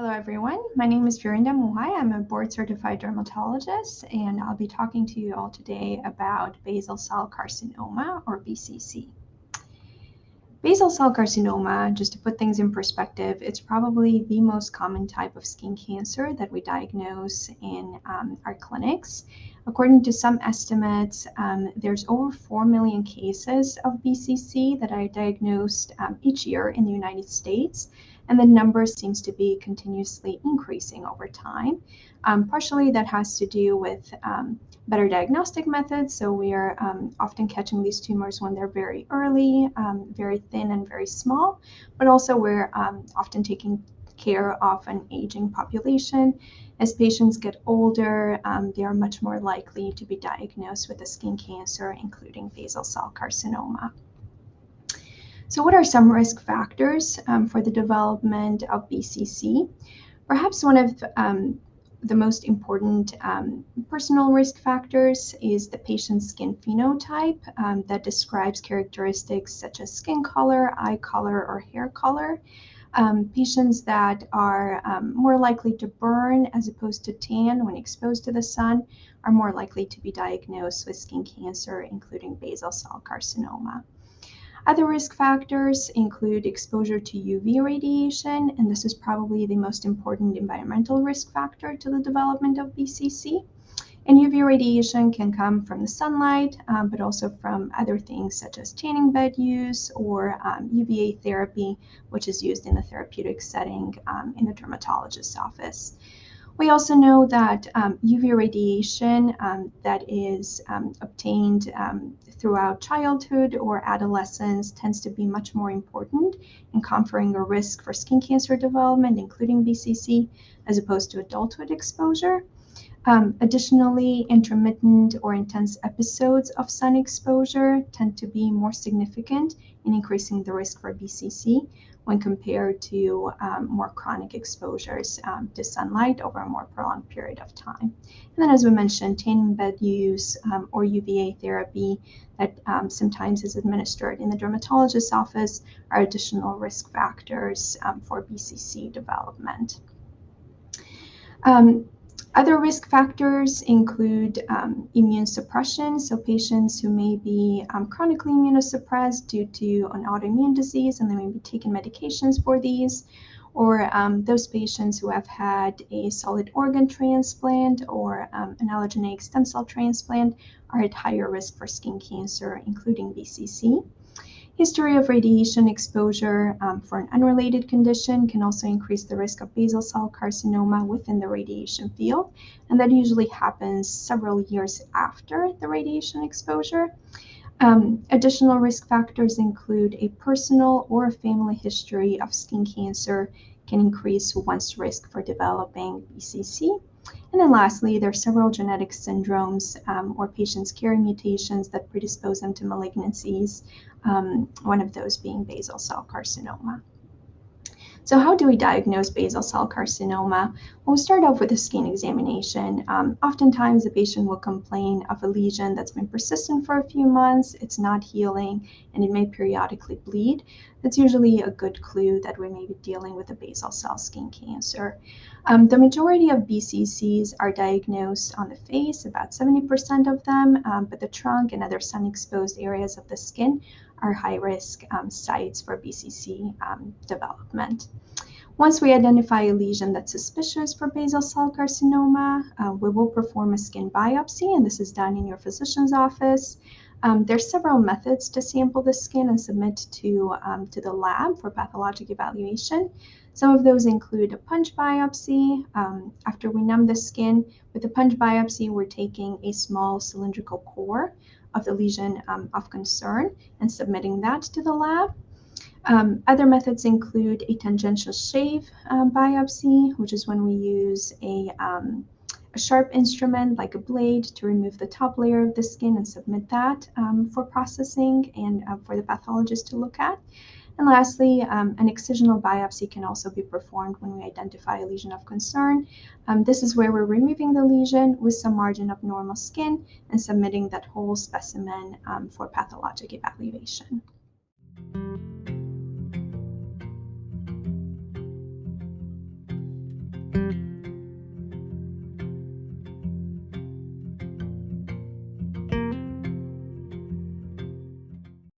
Hello everyone, my name is Fiorinda Muhaj. I'm a board-certified dermatologist and I'll be talking to you all today about basal cell carcinoma or BCC. Basal cell carcinoma, just to put things in perspective, it's probably the most common type of skin cancer that we diagnose in our clinics. According to some estimates, there's over 4 million cases of BCC that are diagnosed each year in the United States, and the number seems to be continuously increasing over time. Partially that has to do with better diagnostic methods, so we are often catching these tumors when they're very early, very thin and very small, but also we're often taking care of an aging population. As patients get older, they are much more likely to be diagnosed with a skin cancer, including basal cell carcinoma. So what are some risk factors for the development of BCC? Perhaps one of the most important personal risk factors is the patient's skin phenotype that describes characteristics such as skin color, eye color, or hair color. Patients that are more likely to burn as opposed to tan when exposed to the sun are more likely to be diagnosed with skin cancer, including basal cell carcinoma. Other risk factors include exposure to UV radiation, and this is probably the most important environmental risk factor to the development of BCC. And UV radiation can come from the sunlight, but also from other things such as tanning bed use or UVA therapy, which is used in the therapeutic setting in the dermatologist's office. We also know that UV radiation that is obtained throughout childhood or adolescence tends to be much more important in conferring a risk for skin cancer development, including BCC, as opposed to adulthood exposure. Additionally, intermittent or intense episodes of sun exposure tend to be more significant in increasing the risk for BCC when compared to more chronic exposures to sunlight over a more prolonged period of time. And then, as we mentioned, tanning bed use or UVA therapy that sometimes is administered in the dermatologist's office are additional risk factors for BCC development. Other risk factors include immune suppression, so patients who may be chronically immunosuppressed due to an autoimmune disease and they may be taking medications for these, or those patients who have had a solid organ transplant or an allogeneic stem cell transplant are at higher risk for skin cancer, including BCC. History of radiation exposure for an unrelated condition can also increase the risk of basal cell carcinoma within the radiation field, and that usually happens several years after the radiation exposure. Additional risk factors include a personal or a family history of skin cancer can increase one's risk for developing BCC. And then lastly, there are several genetic syndromes or patients carry mutations that predispose them to malignancies, one of those being basal cell carcinoma. So how do we diagnose basal cell carcinoma? Well, we start off with a skin examination. Oftentimes, the patient will complain of a lesion that's been persistent for a few months, it's not healing, and it may periodically bleed. That's usually a good clue that we may be dealing with a basal cell skin cancer. The majority of BCCs are diagnosed on the face, about 70% of them, but the trunk and other sun-exposed areas of the skin are high-risk sites for BCC development. Once we identify a lesion that's suspicious for basal cell carcinoma, we will perform a skin biopsy, and this is done in your physician's office. There's several methods to sample the skin and submit to the lab for pathologic evaluation. Some of those include a punch biopsy. After we numb the skin, with a punch biopsy, we're taking a small cylindrical core of the lesion of concern and submitting that to the lab. Other methods include a tangential shave biopsy, which is when we use a sharp instrument like a blade to remove the top layer of the skin and submit that for processing and for the pathologist to look at. And lastly, an excisional biopsy can also be performed when we identify a lesion of concern. This is where we're removing the lesion with some margin of normal skin and submitting that whole specimen for pathologic evaluation.